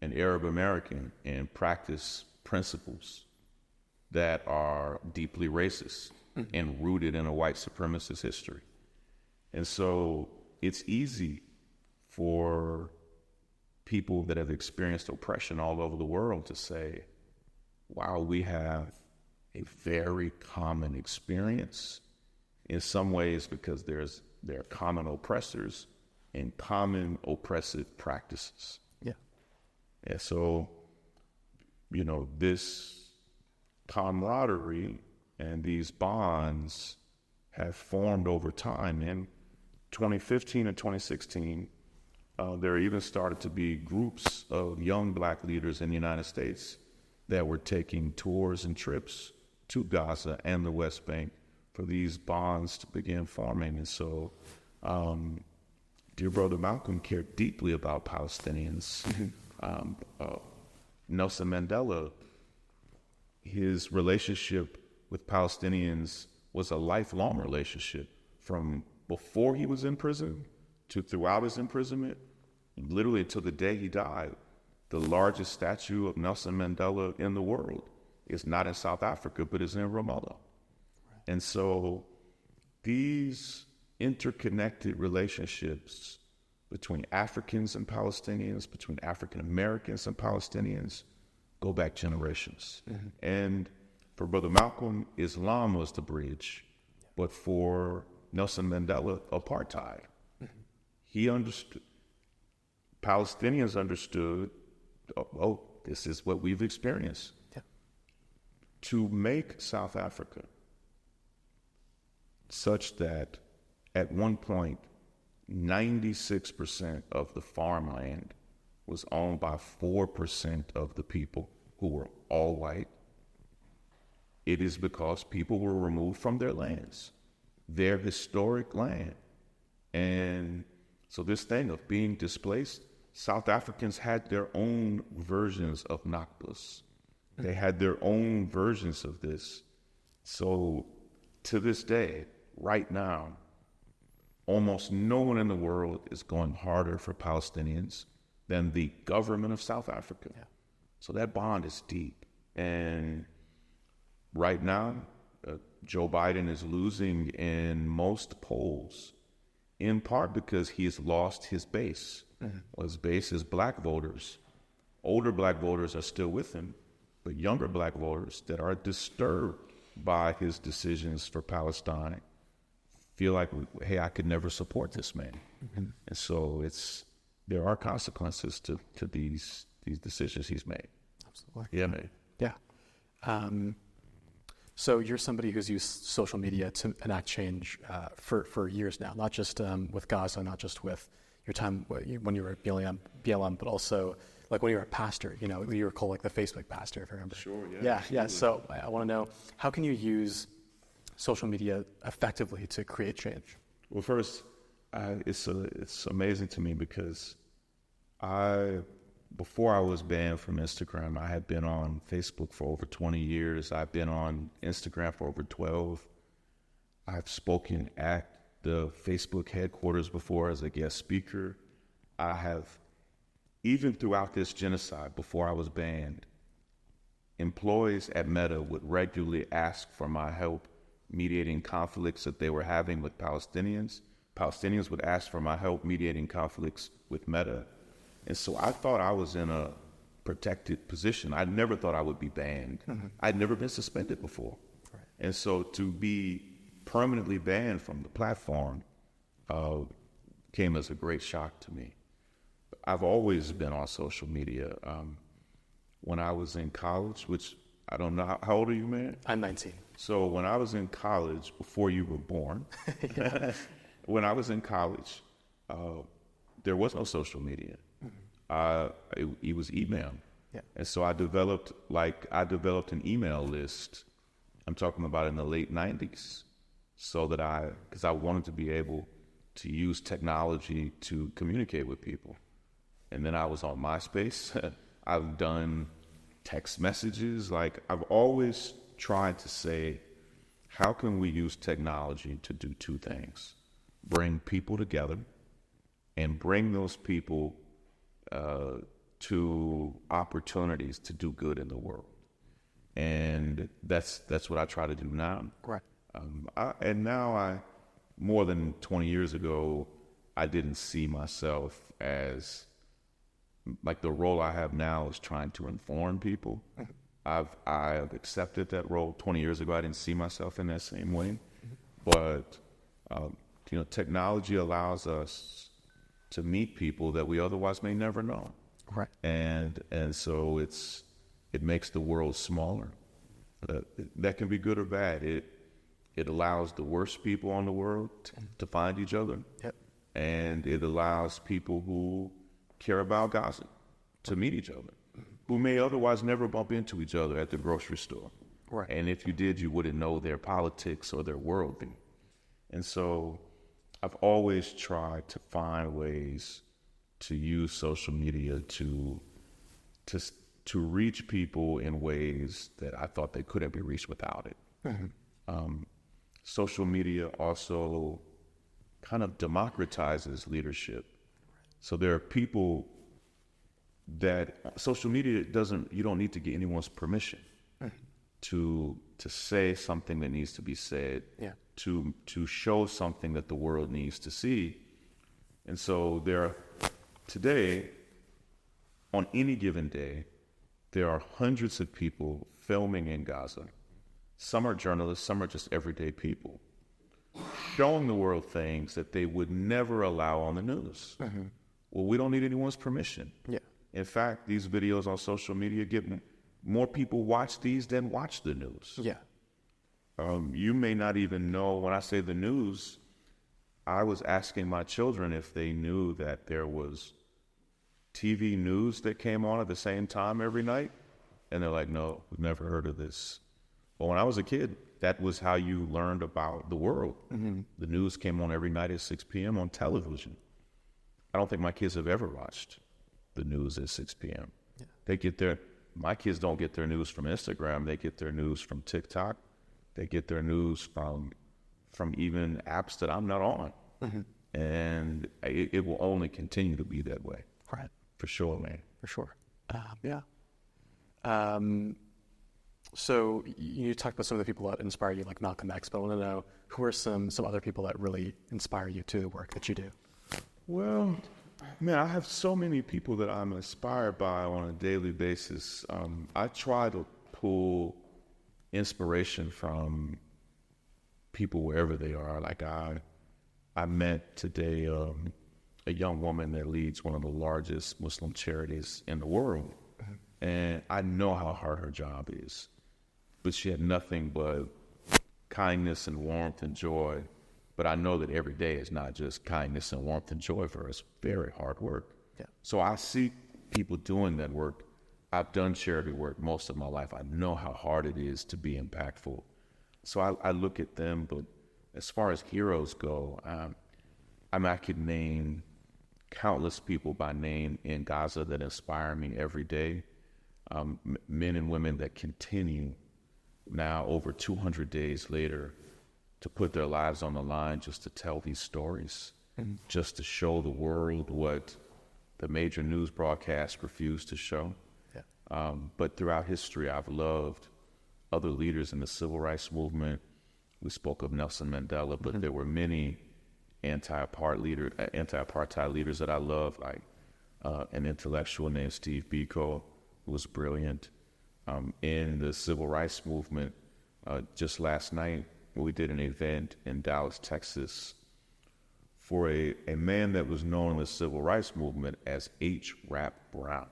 B: an Arab American and practice principles that are deeply racist and rooted in a white supremacist history. And so it's easy for people that have experienced oppression all over the world to say, wow, we have a very common experience in some ways because there are common oppressors and common oppressive practices. Yeah. And so, this camaraderie and these bonds have formed over time. In 2015 and 2016, there even started to be groups of young black leaders in the United States that were taking tours and trips to Gaza and the West Bank for these bonds to begin forming. And so, dear brother Malcolm cared deeply about Palestinians. Nelson Mandela, his relationship with Palestinians was a lifelong relationship from before he was in prison to throughout his imprisonment, literally until the day he died. The largest statue of Nelson Mandela in the world is not in South Africa, but is in Ramallah. Right. And so these interconnected relationships between Africans and Palestinians, between African Americans and Palestinians, go back generations. And for Brother Malcolm, Islam was the bridge, but for Nelson Mandela, apartheid. He understood, Palestinians understood, oh, this is what we've experienced.
A: Yeah.
B: To make South Africa such that at one point, 96% of the farmland was owned by 4% of the people who were all white. It is because people were removed from their lands, their historic land. And so this thing of being displaced, South Africans had their own versions of Nakbas. They had their own versions of this. So to this day, right now, almost no one in the world is going harder for Palestinians than the government of South Africa. Yeah. So that bond is deep. And right now, Joe Biden is losing in most polls, in part because he has lost his base. Well, his base is black voters. Older black voters are still with him, but younger black voters that are disturbed by his decisions for Palestine feel like, hey, I could never support this man. And so there are consequences to these decisions he's made.
A: Absolutely.
B: Yeah, man.
A: Yeah. So you're somebody who's used social media to enact change for years now, not just with Gaza, not just with your time when you were at BLM, but also like when you were a pastor, you were called like the Facebook pastor, if I remember.
B: Sure, yeah.
A: Yeah. So I want to know, how can you use social media effectively to create change?
B: Well, first, it's amazing to me because before I was banned from Instagram, I had been on Facebook for over 20 years. I've been on Instagram for over 12. I've spoken at the Facebook headquarters before as a guest speaker. I have, even throughout this genocide, before I was banned, employees at Meta would regularly ask for my help mediating conflicts that they were having with Palestinians. Palestinians would ask for my help mediating conflicts with Meta. And so I thought I was in a protected position. I never thought I would be banned. I'd never been suspended before. Right. And so to be permanently banned from the platform came as a great shock to me. I've always been on social media. When I was in college, which I don't know, how old are you, man?
A: I'm 19.
B: So when I was in college, before you were born, when I was in college, there was no social media. It was email. Yeah. And so I developed an email list. I'm talking about in the late 90s, so that because I wanted to be able to use technology to communicate with people. And then I was on MySpace. I've done text messages. Like, I've always tried to say, how can we use technology to do two things? Bring people together and bring those people to opportunities to do good in the world. And that's what I try to do now.
A: Right.
B: And now more than 20 years ago, I didn't see myself as, like, the role I have now is trying to inform people. I've accepted that role. 20 years ago, I didn't see myself in that same way. But, technology allows us to meet people that we otherwise may never know.
A: Right.
B: And so it makes the world smaller. That can be good or bad. It allows the worst people on the world to find each other.
A: Yep.
B: And it allows people who care about Gaza to meet each other, who may otherwise never bump into each other at the grocery store.
A: Right.
B: And if you did, you wouldn't know their politics or their worldview. And so I've always tried to find ways to use social media to reach people in ways that I thought they couldn't be reached without it. Social media also kind of democratizes leadership. So there are people that social media you don't need to get anyone's permission to say something that needs to be said, to show something that the world needs to see. And so today, on any given day, there are hundreds of people filming in Gaza. Some are journalists, some are just everyday people, showing the world things that they would never allow on the news. Well, we don't need anyone's permission.
A: Yeah.
B: In fact, these videos on social media get more people watch these than watch the news.
A: Yeah.
B: You may not even know, when I say the news, I was asking my children if they knew that there was TV news that came on at the same time every night. And they're like, no, we've never heard of this. Well, when I was a kid, that was how you learned about the world. The news came on every night at 6 p.m. on television. I don't think my kids have ever watched the news at 6 p.m. Yeah. My kids don't get their news from Instagram. They get their news from TikTok. They get their news from even apps that I'm not on. And it will only continue to be that way.
A: Right.
B: For sure, man.
A: For sure. Yeah. So you talked about some of the people that inspire you, like Malcolm X, but I want to know, who are some other people that really inspire you to the work that you do?
B: Well, man, I have so many people that I'm inspired by on a daily basis. I try to pull inspiration from people wherever they are. Like I met today a young woman that leads one of the largest Muslim charities in the world. And I know how hard her job is, but she had nothing but kindness and warmth and joy. But I know that every day is not just kindness and warmth and joy for her. It's very hard work. Yeah. So I see people doing that work. I've done charity work most of my life. I know how hard it is to be impactful. So I look at them, but as far as heroes go, I could name countless people by name in Gaza that inspire me every day. Men and women that continue now over 200 days later to put their lives on the line just to tell these stories, just to show the world what the major news broadcasts refuse to show. Yeah. But throughout history, I've loved other leaders in the civil rights movement. We spoke of Nelson Mandela, but there were many anti-apartheid leaders that I love, like an intellectual named Steve Biko, who was brilliant. In the civil rights movement, just last night, we did an event in Dallas, Texas, for a man that was known in the civil rights movement as H. Rap Brown.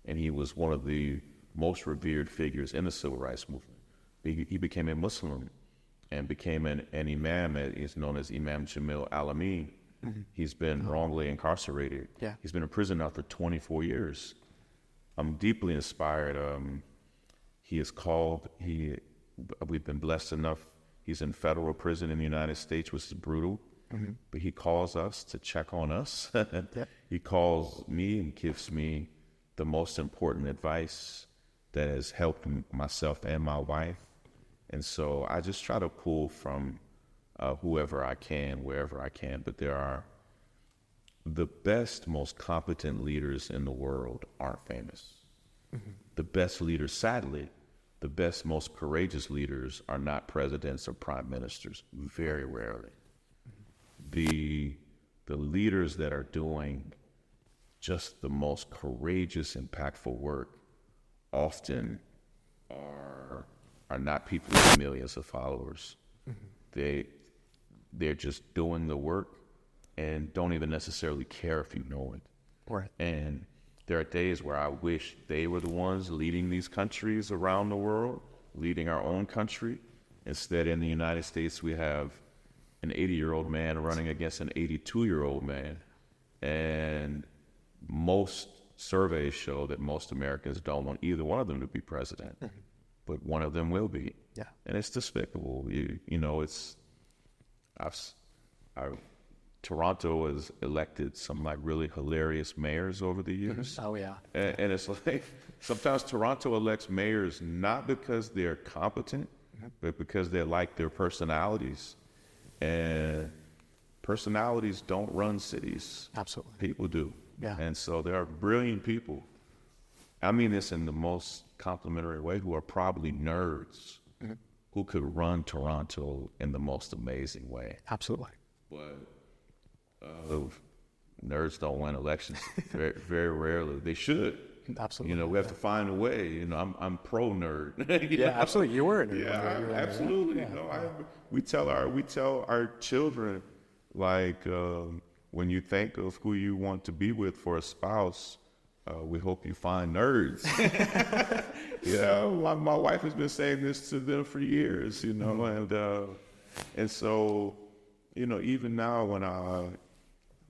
B: And he was one of the most revered figures in the civil rights movement. He became a Muslim and became an imam that is known as Imam Jamil Al-Amin. He's been wrongly incarcerated. Yeah. He's been in prison now for 24 years. I'm deeply inspired. We've been blessed enough. He's in federal prison in the United States, which is brutal, but he calls us to check on us. He calls me and gives me the most important advice that has helped myself and my wife. And so I just try to pull from whoever I can, wherever I can. But there are the best, most competent leaders in the world aren't famous. The best leaders, sadly, the best, most courageous leaders are not presidents or prime ministers, very rarely. The leaders that are doing just the most courageous, impactful work often are not people with millions of followers. They're just doing the work and don't even necessarily care if you know it. Right. And there are days where I wish they were the ones leading these countries around the world, leading our own country. Instead, in the United States, we have an 80-year-old man running against an 82-year-old man. And most surveys show that most Americans don't want either one of them to be president, but one of them will be. Yeah. And it's despicable. Toronto has elected some like really hilarious mayors over the years. Oh yeah. And it's like sometimes Toronto elects mayors not because they're competent, but because they like their personalities. And personalities don't run cities. Absolutely. People do. Yeah. And so there are brilliant people. I mean this in the most complimentary way, who are probably nerds, who could run Toronto in the most amazing way. Absolutely. But nerds don't win elections. Very, very rarely. They should.
A: Absolutely.
B: You know, we have to find a way. You know, I'm pro nerd.
A: Yeah, absolutely. You were a nerd.
B: Yeah, absolutely.
A: Yeah.
B: You know, we tell our children, like, when you think of who you want to be with for a spouse, we hope you find nerds. Yeah, my wife has been saying this to them for years, you know, and so, you know, even now when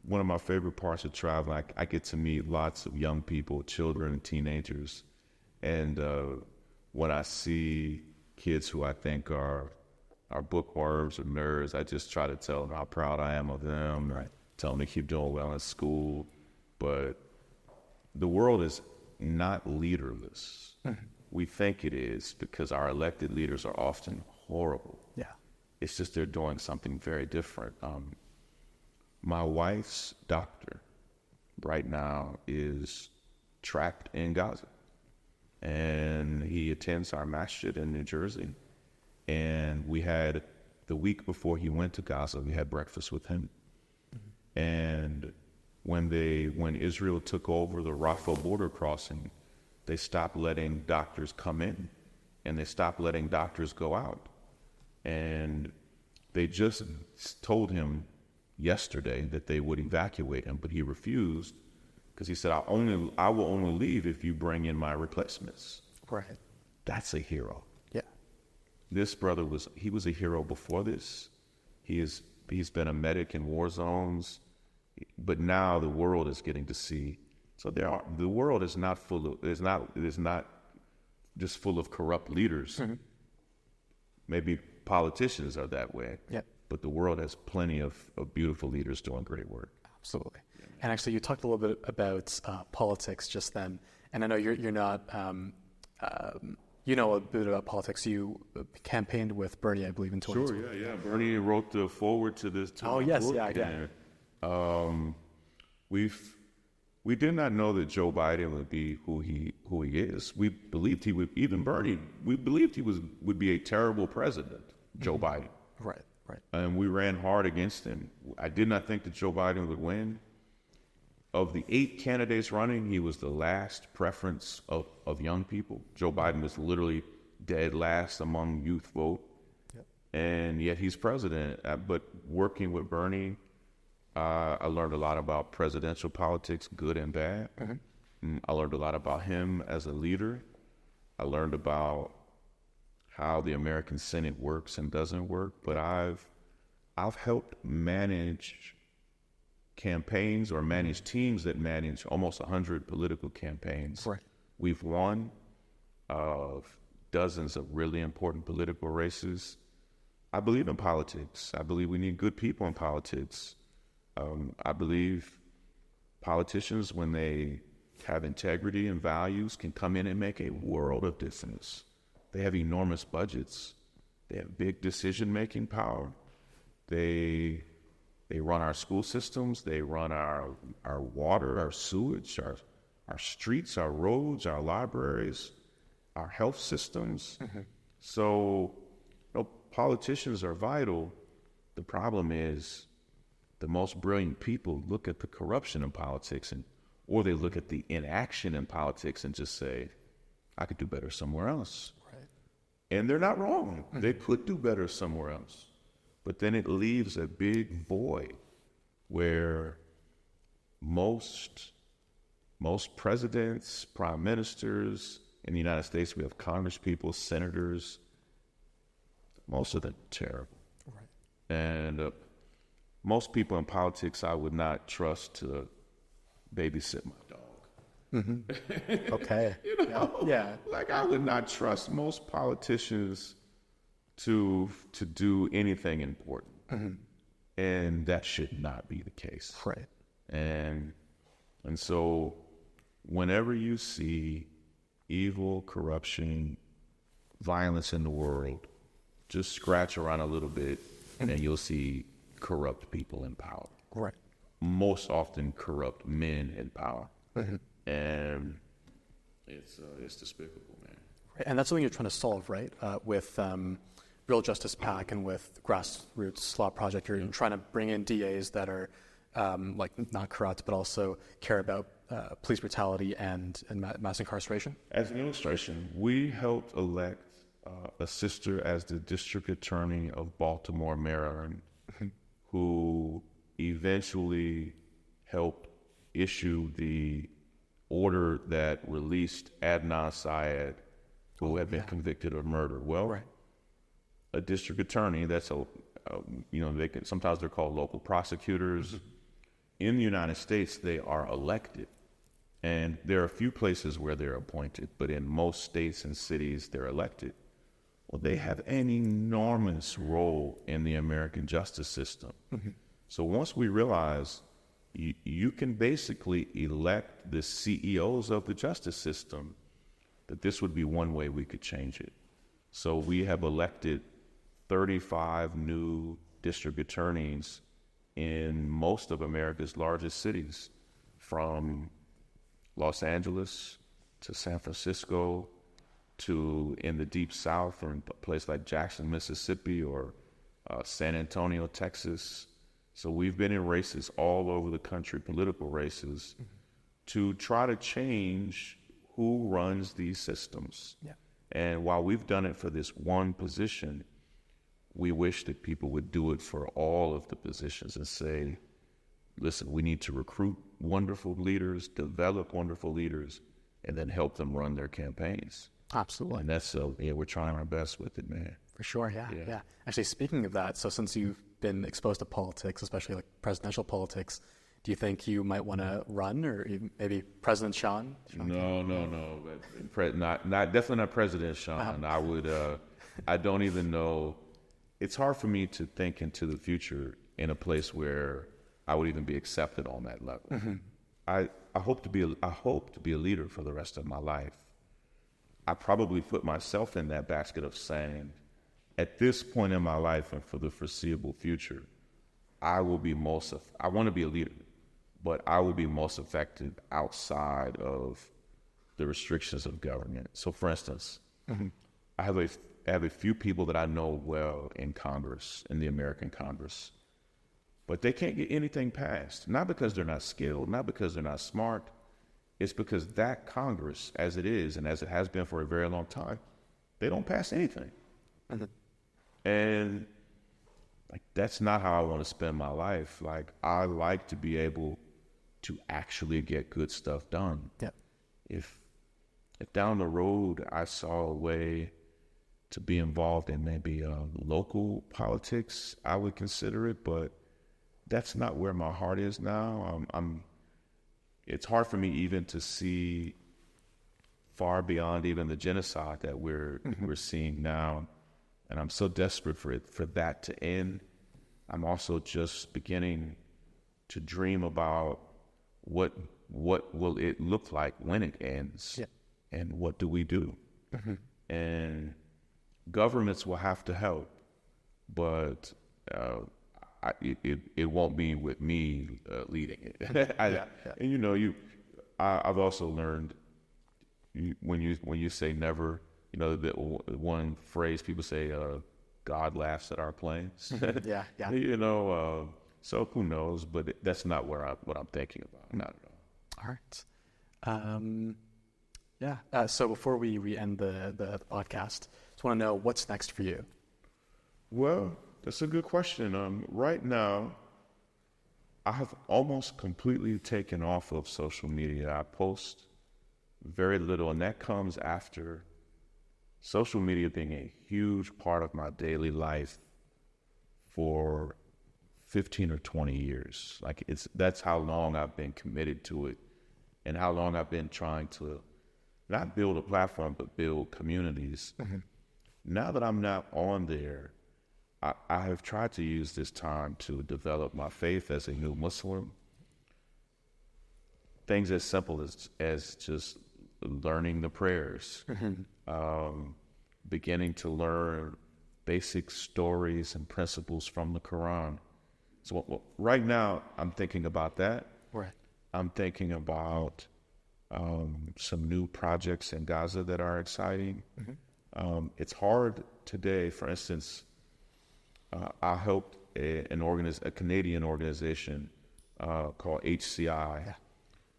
B: one of my favorite parts of traveling, I get to meet lots of young people, children and teenagers, and when I see kids who I think are bookworms or nerds, I just try to tell them how proud I am of them, right. Tell them to keep doing well in school, but the world is not leaderless. We think it is because our elected leaders are often horrible. Yeah, it's just they're doing something very different. My wife's doctor right now is trapped in Gaza, and he attends our masjid in New Jersey. And we had, the week before he went to Gaza, we had breakfast with him. And when Israel took over the Rafah border crossing, they stopped letting doctors come in, and they stopped letting doctors go out. And they just told him yesterday that they would evacuate him, but he refused because he said, I will only leave if you bring in my replacements. Right. That's a hero. Yeah. This brother was a hero before this. He's been a medic in war zones, but now the world is getting to see. So the world is not just full of corrupt leaders. Mm-hmm. Maybe politicians are that way. Yeah. But the world has plenty of beautiful leaders doing great work. Absolutely. Yeah.
A: And actually, you talked a little bit about politics just then, and I know you're not. You know a bit about politics. You campaigned with Bernie, I believe, in 2020.
B: Sure. Yeah. Bernie wrote the foreword to this.
A: Oh yes, book, yeah.
B: We did not know that Joe Biden would be who he is. We believed he would. Even Bernie, we believed he would be a terrible president. Joe Biden.
A: Right.
B: And we ran hard against him. I did not think that Joe Biden would win. Of the 8 candidates running, he was the last preference of young people. Joe Biden was literally dead last among youth vote. Yep. And yet he's president. But working with Bernie, I learned a lot about presidential politics, good and bad. Mm-hmm. I learned a lot about him as a leader. I learned about how the American Senate works and doesn't work, but I've helped manage campaigns or manage teams that manage almost 100 political campaigns. Right. We've won dozens of really important political races. I believe in politics. I believe we need good people in politics. I believe politicians, when they have integrity and values, can come in and make a world of difference. They have enormous budgets. They have big decision-making power. They run our school systems. They run our water, our sewage, our streets, our roads, our libraries, our health systems. Mm-hmm. So, politicians are vital. The problem is the most brilliant people look at the corruption in politics, or they look at the inaction in politics and just say, I could do better somewhere else. And they're not wrong. Mm-hmm. They could do better somewhere else. But then it leaves a big void where most presidents, prime ministers in the United States, we have Congress people, senators, most of them terrible. Right. And most people in politics I would not trust to babysit my dog.
A: Mm-hmm. Okay.
B: Yeah. Like I would not trust most politicians to do anything important. Mm-hmm. And that should not be the case.
A: Right.
B: And so whenever you see evil, corruption, violence in the world, just scratch around a little bit and you'll see corrupt people in power.
A: Right.
B: Most often corrupt men in power. Mm-hmm. And it's despicable, man.
A: Right. And that's something you're trying to solve, right? With Real Justice PAC and with Grassroots Law Project, you're trying to bring in DAs that are like not corrupt, but also care about police brutality and mass incarceration?
B: As an illustration, we helped elect a sister as the district attorney of Baltimore, Maryland, who eventually helped issue the order that released Adnan Syed, who had been convicted of murder. Well, a district attorney, that's sometimes they're called local prosecutors. In the United States, they are elected. And there are a few places where they're appointed, but in most states and cities, they're elected. Well, they have an enormous role in the American justice system. So once we realize you can basically elect the CEOs of the justice system, that this would be one way we could change it. So we have elected 35 new district attorneys in most of America's largest cities, from Los Angeles to San Francisco to in the deep south, or in a place like Jackson, Mississippi, or San Antonio, Texas. So we've been in races all over the country, political races, to try to change who runs these systems. And while we've done it for this one position, we wish that people would do it for all of the positions and say, listen, we need to recruit wonderful leaders, develop wonderful leaders, and then help them run their campaigns.
A: Absolutely.
B: And that's, we're trying our best with it, man.
A: For sure, yeah. Actually, speaking of that, so since you've been exposed to politics, especially like presidential politics, do you think you might want to run, or even maybe President Shaun?
B: No. Definitely not President Shaun. I would, I don't even know. It's hard for me to think into the future in a place where I would even be accepted on that level. I hope to be a leader for the rest of my life. I probably put myself in that basket of saying, at this point in my life and for the foreseeable future, I want to be a leader, but I will be most effective outside of the restrictions of government. So for instance, I have a few people that I know well in Congress, in the American Congress, but they can't get anything passed, not because they're not skilled, not because they're not smart. It's because that Congress, as it is and as it has been for a very long time, they don't pass anything. And like, that's not how I want to spend my life. Like, I like to be able to actually get good stuff done. If down the road I saw a way to be involved in maybe local politics, I would consider it, but that's not where my heart is now. It's hard for me even to see far beyond even the genocide that we're seeing now, and I'm so desperate for that to end. I'm also just beginning to dream about what will it look like when it ends, and what do we do? And governments will have to help, but it won't be with me leading it. And I've also learned when you say never, the one phrase people say, God laughs at our plans. So who knows? But that's not what I'm thinking about. Not at all.
A: All right. So before we end the podcast, just want to know what's next for you.
B: Well, that's a good question. Right now, I have almost completely taken off of social media. I post very little, and that comes after social media being a huge part of my daily life for 15 or 20 years. Like, that's how long I've been committed to it, and how long I've been trying to not build a platform, but build communities. Now that I'm not on there, I have tried to use this time to develop my faith as a new Muslim. Things as simple as just learning the prayers, beginning to learn basic stories and principles from the Quran. So right now, I'm thinking about that.
A: Right.
B: I'm thinking about some new projects in Gaza that are exciting. It's hard today. For instance, I helped a Canadian organization called HCI. Yeah.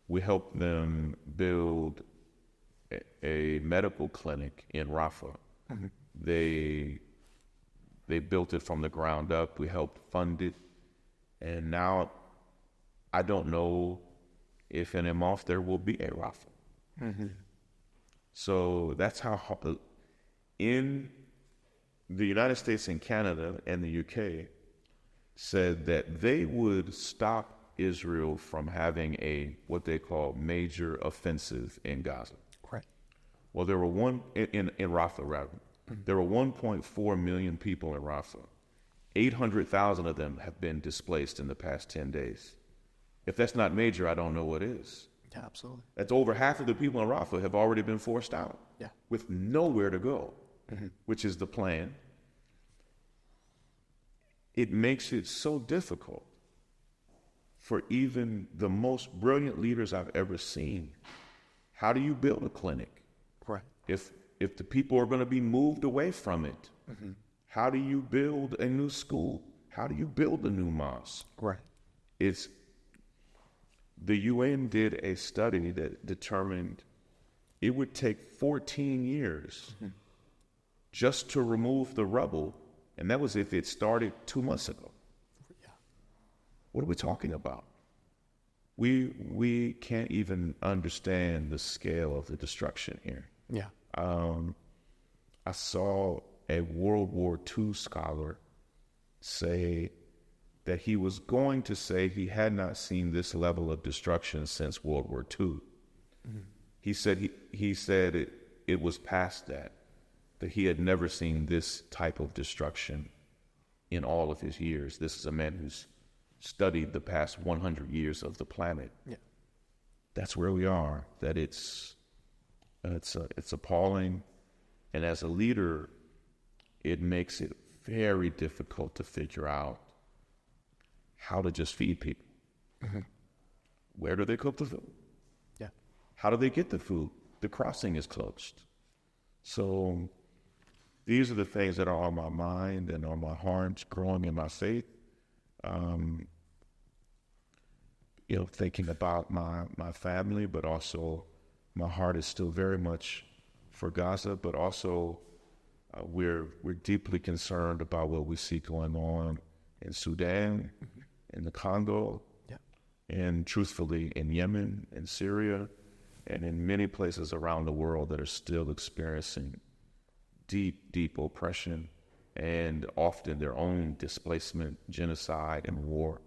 B: We helped them build a medical clinic in Rafah. Mm-hmm. They built it from the ground up. We helped fund it. And now I don't know if in a month there will be a Rafah. Mm-hmm. So that's how, in the United States and Canada and the UK said that they would stop Israel from having what they call major offensive in Gaza.
A: Right.
B: Well, there were in Rafah rather. Mm-hmm. There were 1.4 million people in Rafah. 800,000 of them have been displaced in the past 10 days. If that's not major, I don't know what is.
A: Yeah, absolutely.
B: That's over half of the people in Rafah have already been forced out.
A: Yeah.
B: With nowhere to go, mm-hmm. which is the plan. It makes it so difficult for even the most brilliant leaders I've ever seen. How do you build a clinic?
A: Right.
B: If the people are going to be moved away from it, mm-hmm. how do you build a new school? How do you build a new mosque?
A: Right.
B: The UN did a study that determined it would take 14 years mm-hmm. just to remove the rubble, and that was if it started 2 months ago. Yeah. What are we talking about? We can't even understand the scale of the destruction here.
A: Yeah.
B: I saw a World War II scholar say that he was going to say he had not seen this level of destruction since World War II. Mm-hmm. He said it was past that he had never seen this type of destruction in all of his years. This is a man who's studied the past 100 years of the planet. Yeah. That's where we are. That it's appalling, and as a leader, it makes it very difficult to figure out how to just feed people. Mm-hmm. Where do they cook the food? Yeah. How do they get the food? The crossing is closed. So these are the things that are on my mind and on my heart, growing in my faith. Thinking about my family, but also my heart is still very much for Gaza, but also we're deeply concerned about what we see going on in Sudan, mm-hmm. in the Congo, yeah. and truthfully in Yemen, in Syria, and in many places around the world that are still experiencing deep, deep oppression and often their own displacement, genocide, and war.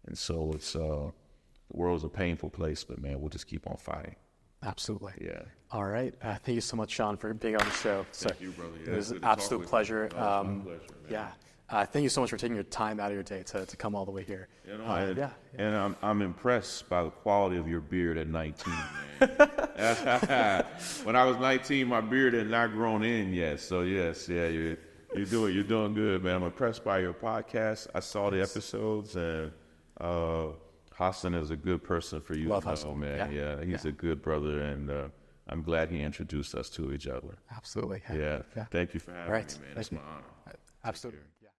B: And so the world's a painful place, but man, we'll just keep on fighting.
A: Absolutely.
B: Yeah.
A: All right. Thank you so much, Shaun, for being on the show.
B: Thank you, brother. Yeah,
A: it was an absolute pleasure.
B: My pleasure, man.
A: Yeah. Thank you so much for taking your time out of your day to come all the way here.
B: And I'm impressed by the quality of your beard at 19, man. When I was 19, my beard had not grown in yet. So yes, you're doing good, man. I'm impressed by your podcast. I saw the episodes, and Hassan is a good person for you.
A: Love Hassan,
B: man. Yeah, he's a good brother, and I'm glad he introduced us to each other.
A: Absolutely.
B: Yeah. Thank you for having me, man. It's my honor.
A: Absolutely.